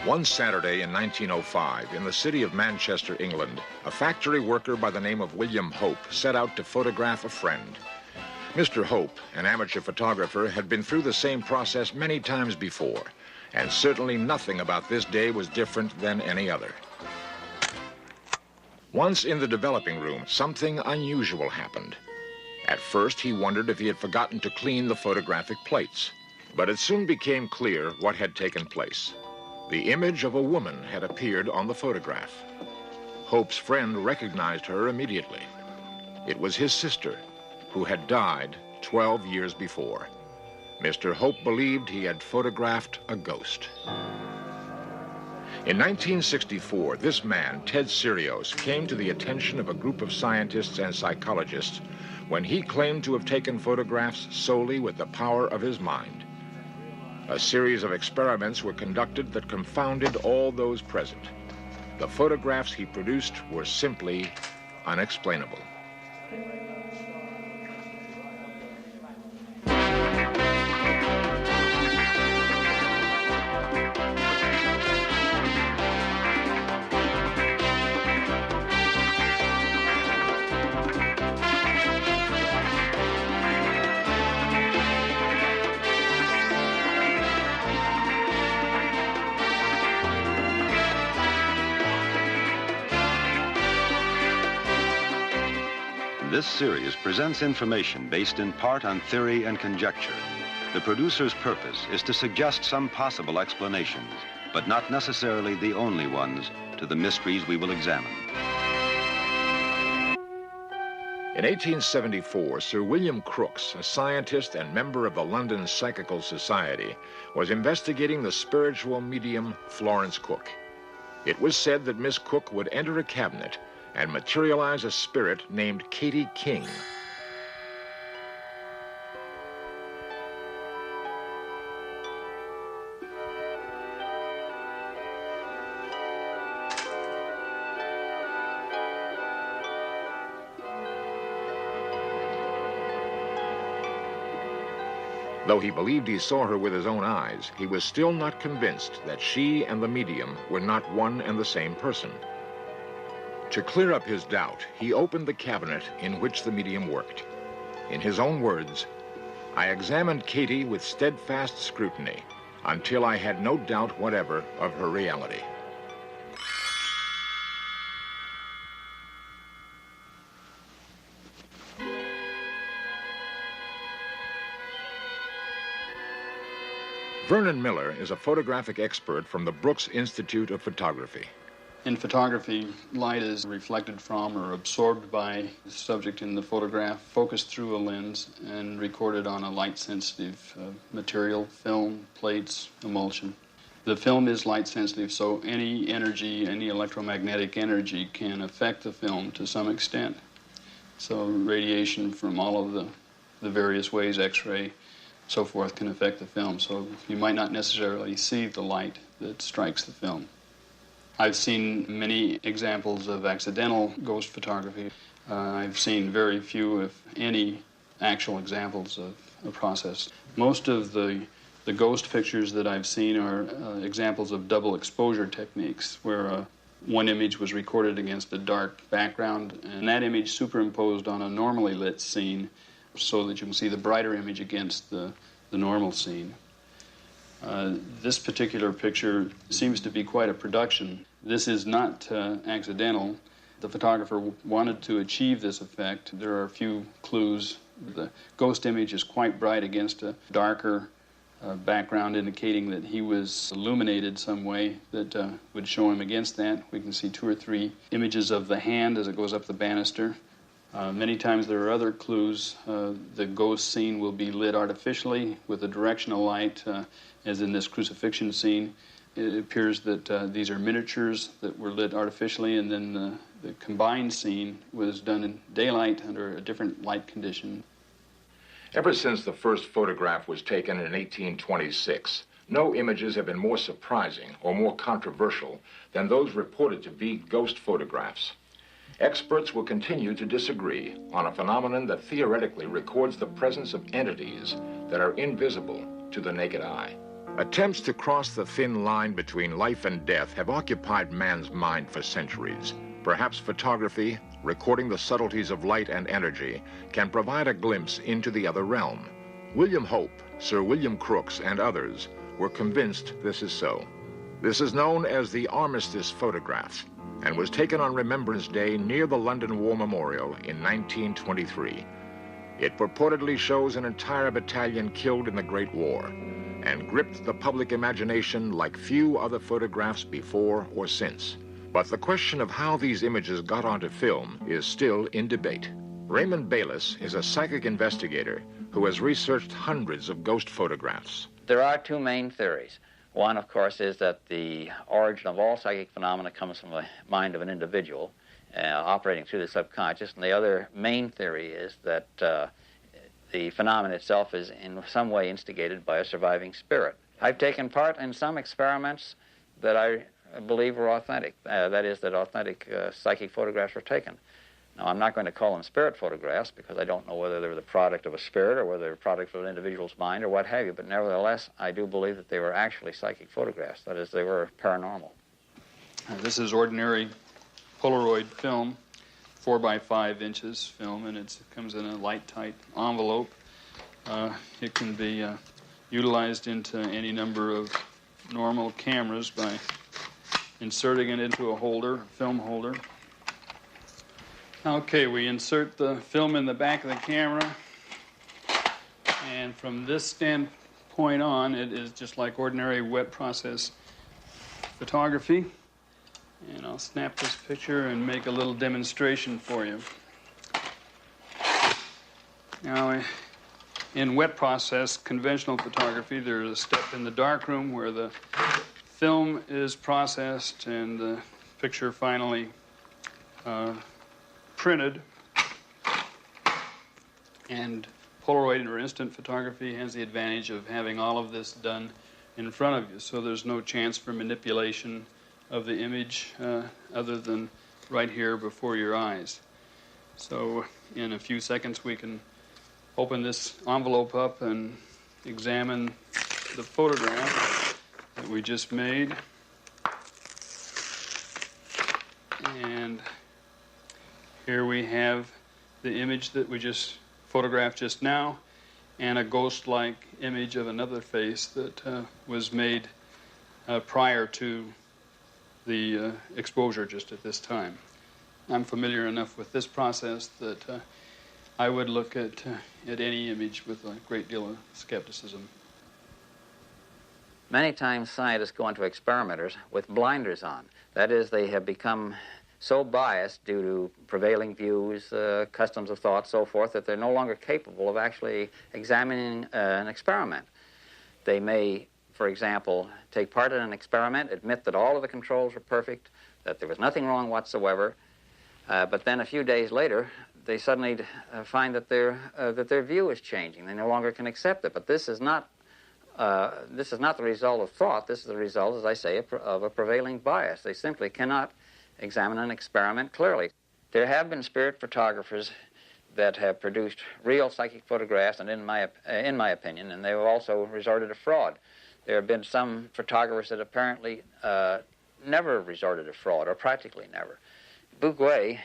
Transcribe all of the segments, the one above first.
One Saturday in 1905, in the city of Manchester, England, a factory worker by the name of William Hope set out to photograph a friend. Mr. Hope, an amateur photographer, had been through the same process many times before, and certainly nothing about this day was different than any other. Once in the developing room, something unusual happened. At first, he wondered if he had forgotten to clean the photographic plates, but it soon became clear what had taken place. The image of a woman had appeared on the photograph. Hope's friend recognized her immediately. It was his sister, who had died 12 years before. Mr. Hope believed he had photographed a ghost. In 1964, this man, Ted Sirios, came to the attention of a group of scientists and psychologists when he claimed to have taken photographs solely with the power of his mind. A series of experiments were conducted that confounded all those present. The photographs he produced were simply unexplainable. This series presents information based in part on theory and conjecture. The producer's purpose is to suggest some possible explanations, but not necessarily the only ones, to the mysteries we will examine. In 1874, Sir William Crookes, a scientist and member of the London Psychical Society, was investigating the spiritual medium Florence Cook. It was said that Miss Cook would enter a cabinet and materialize a spirit named Katie King. Though he believed he saw her with his own eyes, he was still not convinced that she and the medium were not one and the same person. To clear up his doubt, he opened the cabinet in which the medium worked. In his own words, "I examined Katie with steadfast scrutiny until I had no doubt whatever of her reality." Vernon Miller is a photographic expert from the Brooks Institute of Photography. In photography, light is reflected from or absorbed by the subject in the photograph, focused through a lens, and recorded on a light-sensitive material, film, plates, emulsion. The film is light-sensitive, so any energy, any electromagnetic energy can affect the film to some extent. So radiation from all of the various ways, X-ray, so forth, can affect the film. So you might not necessarily see the light that strikes the film. I've seen many examples of accidental ghost photography. I've seen very few, if any, actual examples of a process. Most of the ghost pictures that I've seen are examples of double exposure techniques, where one image was recorded against a dark background, and that image superimposed on a normally lit scene so that you can see the brighter image against the normal scene. This particular picture seems to be quite a production. This is not accidental. The photographer wanted to achieve this effect. There are a few clues. The ghost image is quite bright against a darker background, indicating that he was illuminated some way that would show him against that. We can see 2 or 3 images of the hand as it goes up the banister. Many times there are other clues. The ghost scene will be lit artificially with a directional light, as in this crucifixion scene. It appears that these are miniatures that were lit artificially, and then the combined scene was done in daylight under a different light condition. Ever since the first photograph was taken in 1826, no images have been more surprising or more controversial than those reported to be ghost photographs. Experts will continue to disagree on a phenomenon that theoretically records the presence of entities that are invisible to the naked eye. Attempts to cross the thin line between life and death have occupied man's mind for centuries. Perhaps photography, recording the subtleties of light and energy, can provide a glimpse into the other realm. William Hope, Sir William Crookes, and others were convinced this is so. This is known as the Armistice photograph and was taken on Remembrance Day near the London War Memorial in 1923. It purportedly shows an entire battalion killed in the Great War and gripped the public imagination like few other photographs before or since. But the question of how these images got onto film is still in debate. Raymond Bayless is a psychic investigator who has researched hundreds of ghost photographs. There are two main theories. One, of course, is that the origin of all psychic phenomena comes from the mind of an individual operating through the subconscious, and the other main theory is that the phenomenon itself is in some way instigated by a surviving spirit. I've taken part in some experiments that I believe were authentic, that is, that authentic psychic photographs were taken. Now, I'm not going to call them spirit photographs because I don't know whether they're the product of a spirit or whether they're a product of an individual's mind or what have you, but nevertheless, I do believe that they were actually psychic photographs, that is, they were paranormal. This is ordinary Polaroid film, 4 by 5 inches film, and it comes in a light-tight envelope. It can be utilized into any number of normal cameras by inserting it into a holder, film holder. Okay, we insert the film in the back of the camera, and from this standpoint on, it is just like ordinary wet process photography. And I'll snap this picture and make a little demonstration for you. Now, in wet process conventional photography, there's a step in the darkroom where the film is processed and the picture finally printed. And Polaroid or instant photography has the advantage of having all of this done in front of you, so there's no chance for manipulation of the image other than right here before your eyes. So in a few seconds we can open this envelope up and examine the photograph that we just made. And here we have the image that we just photographed just now and a ghost-like image of another face that was made prior to the exposure just at this time. I'm familiar enough with this process that I would look at any image with a great deal of skepticism. Many times scientists go into experimenters with blinders on. That is, they have become so biased due to prevailing views, customs of thought, so forth, that they're no longer capable of actually examining an experiment. They may, for example, take part in an experiment, admit that all of the controls were perfect, that there was nothing wrong whatsoever, but then a few days later, they suddenly find that their view is changing. They no longer can accept it. But this is not the result of thought. This is the result, as I say, of a prevailing bias. They simply cannot examine an experiment clearly. There have been spirit photographers that have produced real psychic photographs, and in my opinion, and they have also resorted to fraud. There have been some photographers that apparently never resorted to fraud, or practically never. Bouguer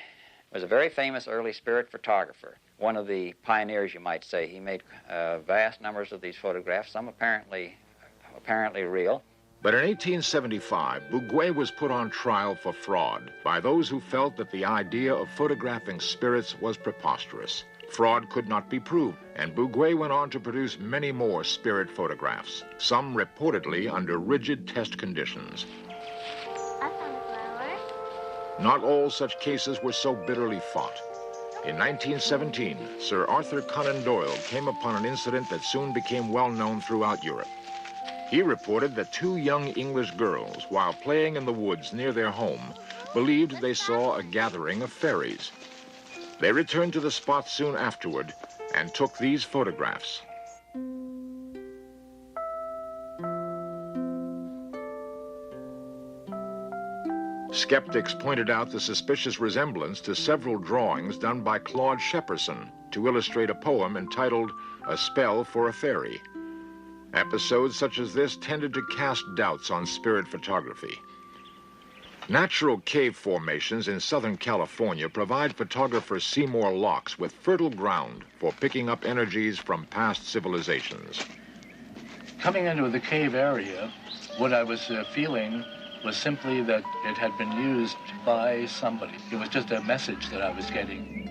was a very famous early spirit photographer, one of the pioneers, you might say. He made vast numbers of these photographs, some apparently real. But in 1875, Bouguer was put on trial for fraud by those who felt that the idea of photographing spirits was preposterous. Fraud could not be proved, and Bouguer went on to produce many more spirit photographs, some reportedly under rigid test conditions. I found a flower. Not all such cases were so bitterly fought. In 1917, Sir Arthur Conan Doyle came upon an incident that soon became well known throughout Europe. He reported that 2 young English girls, while playing in the woods near their home, believed they saw a gathering of fairies. They returned to the spot soon afterward and took these photographs. Skeptics pointed out the suspicious resemblance to several drawings done by Claude Shepperson to illustrate a poem entitled A Spell for a Fairy. Episodes such as this tended to cast doubts on spirit photography. Natural cave formations in Southern California provide photographer Seymour Locks with fertile ground for picking up energies from past civilizations. Coming into the cave area, what I was feeling was simply that it had been used by somebody. It was just a message that I was getting.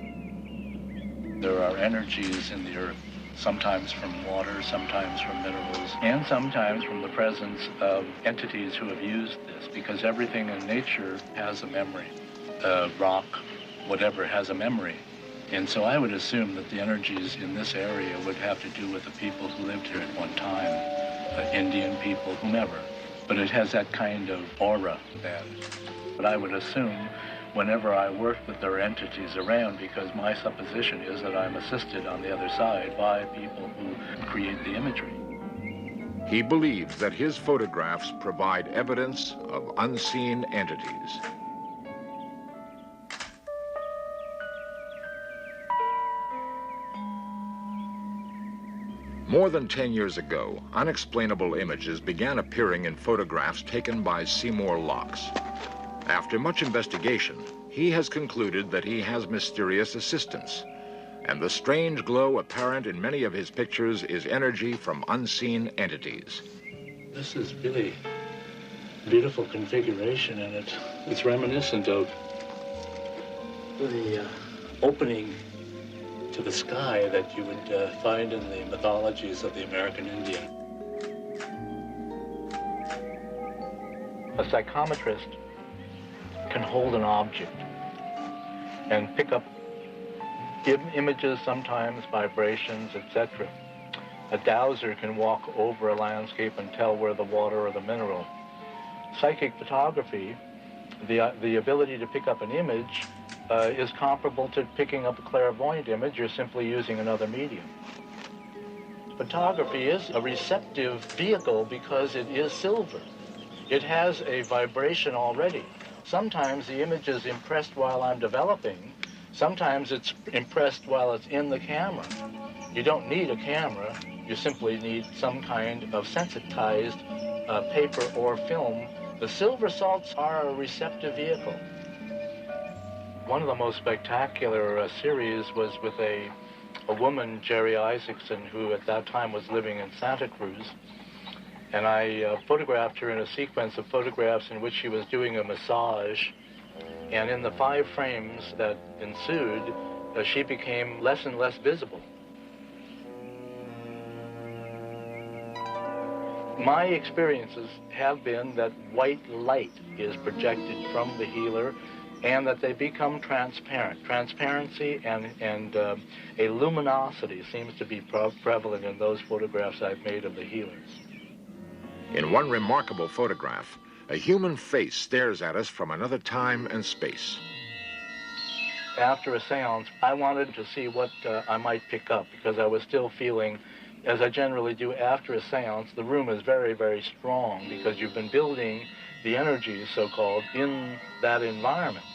There are energies in the earth, sometimes from water, sometimes from minerals, and sometimes from the presence of entities who have used this, because everything in nature has a memory. Rock, whatever, has a memory. And so I would assume that the energies in this area would have to do with the people who lived here at one time, Indian people, whomever. But it has that kind of aura about it. But I would assume whenever I work that there are entities around, because my supposition is that I'm assisted on the other side by people who create the imagery. He believes that his photographs provide evidence of unseen entities. More than 10 years ago, unexplainable images began appearing in photographs taken by Seymour Locks. After much investigation, he has concluded that he has mysterious assistance, and the strange glow apparent in many of his pictures is energy from unseen entities. This is really beautiful configuration, and it's reminiscent of the opening to the sky that you would find in the mythologies of the American Indian. A psychometrist can hold an object and pick up images, sometimes vibrations, etc. A dowser can walk over a landscape and tell where the water or the mineral. Psychic photography, the ability to pick up an image, is comparable to picking up a clairvoyant image. You're simply using another medium. Photography is a receptive vehicle because it is silver. It has a vibration already. Sometimes the image is impressed while I'm developing. Sometimes it's impressed while it's in the camera. You don't need a camera. You simply need some kind of sensitized paper or film. The silver salts are a receptive vehicle. One of the most spectacular series was with a woman, Jerry Isaacson, who at that time was living in Santa Cruz. And I photographed her in a sequence of photographs in which she was doing a massage. And in the 5 frames that ensued, she became less and less visible. My experiences have been that white light is projected from the healer, and that they become transparent. Transparency and a luminosity seems to be prevalent in those photographs I've made of the healers. In one remarkable photograph, a human face stares at us from another time and space. After a seance, I wanted to see what I might pick up, because I was still feeling, as I generally do after a seance, the room is very, very strong because you've been building the energies, so-called, in that environment.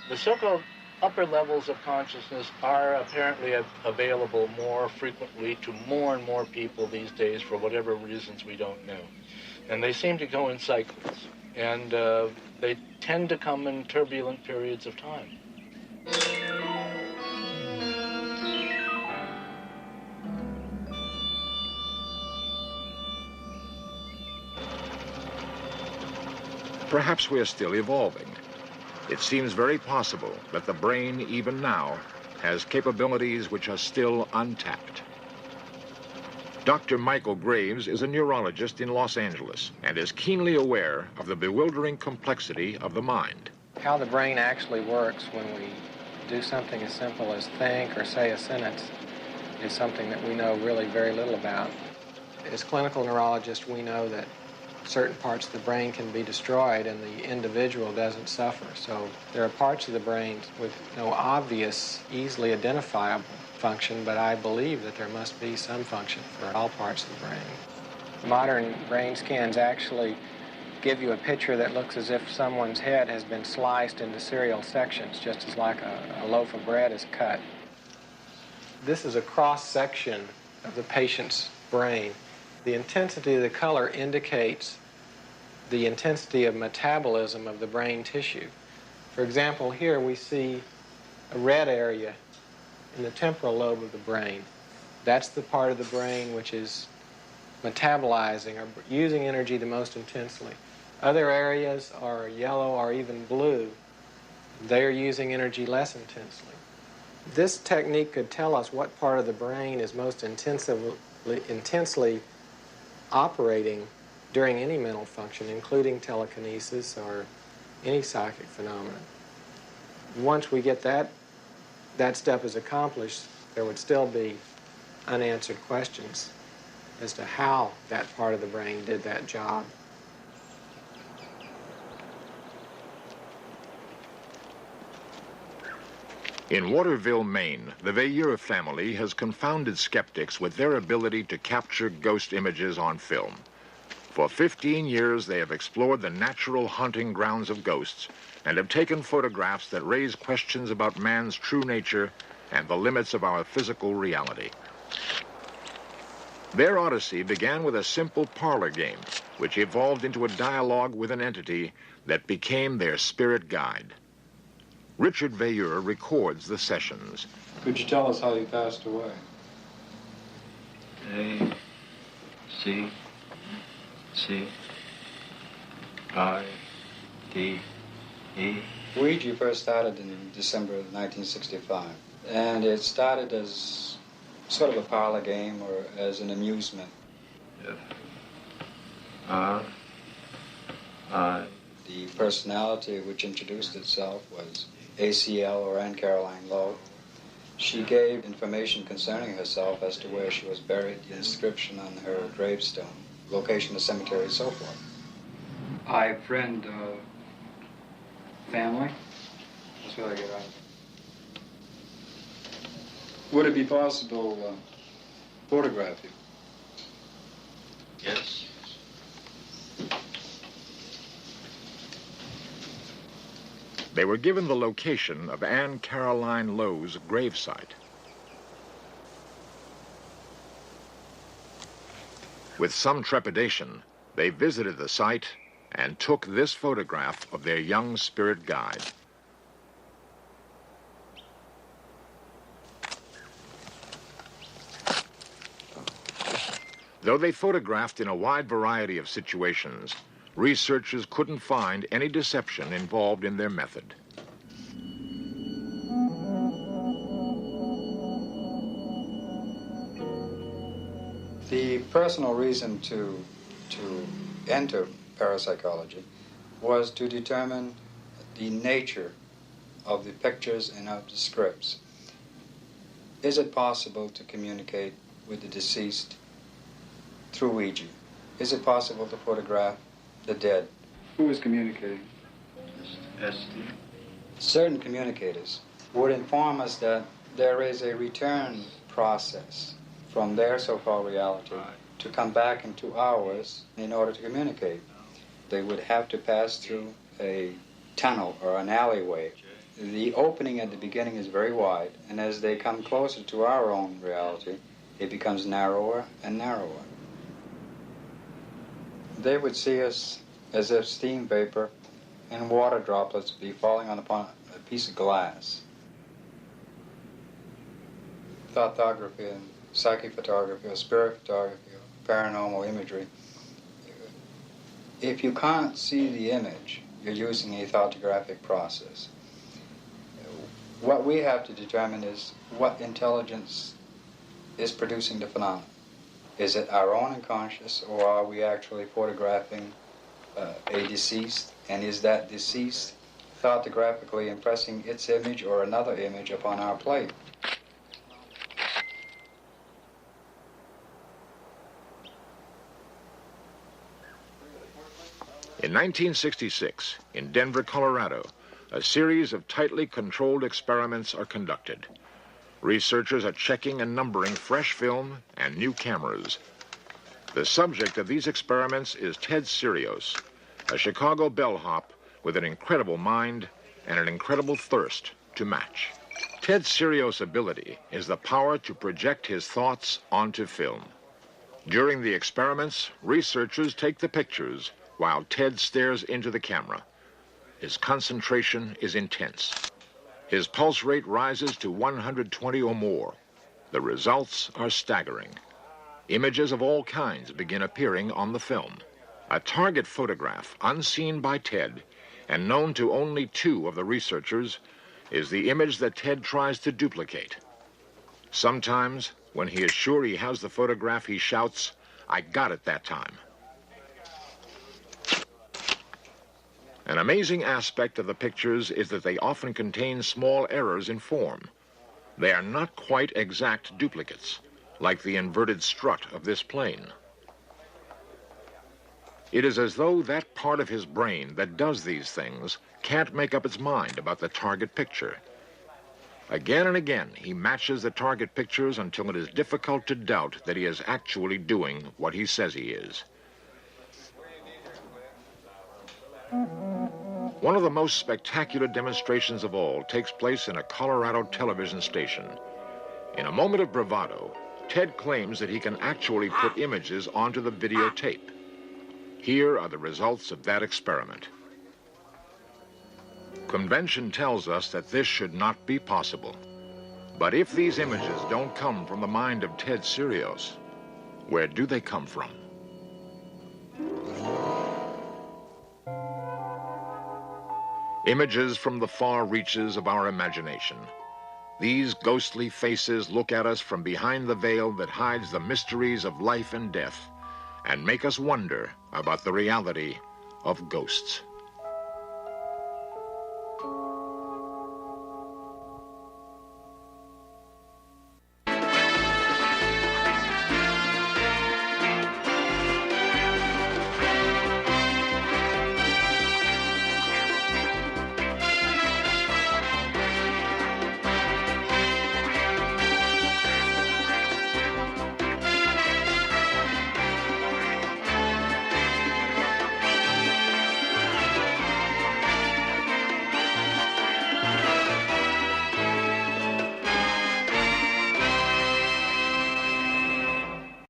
The so-called upper levels of consciousness are apparently available more frequently to more and more people these days for whatever reasons we don't know. And they seem to go in cycles, and they tend to come in turbulent periods of time. Perhaps we are still evolving. It seems very possible that the brain, even now, has capabilities which are still untapped. Dr. Michael Graves is a neurologist in Los Angeles and is keenly aware of the bewildering complexity of the mind. How the brain actually works when we do something as simple as think or say a sentence is something that we know really very little about. As clinical neurologists, we know that certain parts of the brain can be destroyed and the individual doesn't suffer. So there are parts of the brain with no obvious, easily identifiable function, but I believe that there must be some function for all parts of the brain. Modern brain scans actually give you a picture that looks as if someone's head has been sliced into serial sections, just as like a loaf of bread is cut. This is a cross-section of the patient's brain. The intensity of the color indicates the intensity of metabolism of the brain tissue. For example, here we see a red area in the temporal lobe of the brain. That's the part of the brain which is metabolizing or using energy the most intensely. Other areas are yellow or even blue. They're using energy less intensely. This technique could tell us what part of the brain is most intensely operating during any mental function, including telekinesis or any psychic phenomenon. Once we get that step is accomplished, there would still be unanswered questions as to how that part of the brain did that job. In Waterville, Maine, the Veilleur family has confounded skeptics with their ability to capture ghost images on film. For 15 years, they have explored the natural hunting grounds of ghosts and have taken photographs that raise questions about man's true nature and the limits of our physical reality. Their odyssey began with a simple parlor game, which evolved into a dialogue with an entity that became their spirit guide. Richard Veilleur records the sessions. Could you tell us how he passed away? A, C, C, I, D, E. Ouija first started in December of 1965, and it started as sort of a parlor game or as an amusement. F, R, I. The personality which introduced itself was ACL, or Anne Caroline Lowe. She gave information concerning herself as to where she was buried, the inscription on her gravestone, location of the cemetery, and so forth. I, friend, family. That's what I get out of it. Would it be possible to photograph you? Yes. They were given the location of Anne Caroline Lowe's gravesite. With some trepidation, they visited the site and took this photograph of their young spirit guide. Though they photographed in a wide variety of situations, researchers couldn't find any deception involved in their method. The personal reason to enter parapsychology was to determine the nature of the pictures and of the scripts. Is it possible to communicate with the deceased through Ouija? Is it possible to photograph the dead? Who is communicating? S.D. Certain communicators would inform us that there is a return process from their so-called reality to come back into ours in order to communicate. They would have to pass through a tunnel or an alleyway. The opening at the beginning is very wide, and as they come closer to our own reality, it becomes narrower and narrower. They would see us as if steam vapor and water droplets would be falling upon a piece of glass. Thoughtography and psychic photography or spirit photography or paranormal imagery. If you can't see the image, you're using a thoughtographic process. What we have to determine is what intelligence is producing the phenomenon. Is it our own unconscious, or are we actually photographing a deceased, and is that deceased thoughtgraphically impressing its image or another image upon our plate? In 1966, in Denver, Colorado, a series of tightly controlled experiments are conducted. Researchers are checking and numbering fresh film and new cameras. The subject of these experiments is Ted Sirios, a Chicago bellhop with an incredible mind and an incredible thirst to match. Ted Sirios' ability is the power to project his thoughts onto film. During the experiments, researchers take the pictures while Ted stares into the camera. His concentration is intense. His pulse rate rises to 120 or more. The results are staggering. Images of all kinds begin appearing on the film. A target photograph, unseen by Ted and known to only 2 of the researchers, is the image that Ted tries to duplicate. Sometimes, when he is sure he has the photograph, he shouts, "I got it that time." An amazing aspect of the pictures is that they often contain small errors in form. They are not quite exact duplicates, like the inverted strut of this plane. It is as though that part of his brain that does these things can't make up its mind about the target picture. Again and again, he matches the target pictures until it is difficult to doubt that he is actually doing what he says he is. One of the most spectacular demonstrations of all takes place in a Colorado television station. In a moment of bravado, Ted claims that he can actually put images onto the videotape. Here are the results of that experiment. Convention tells us that this should not be possible. But if these images don't come from the mind of Ted Serios, where do they come from? Images from the far reaches of our imagination. These ghostly faces look at us from behind the veil that hides the mysteries of life and death and make us wonder about the reality of ghosts.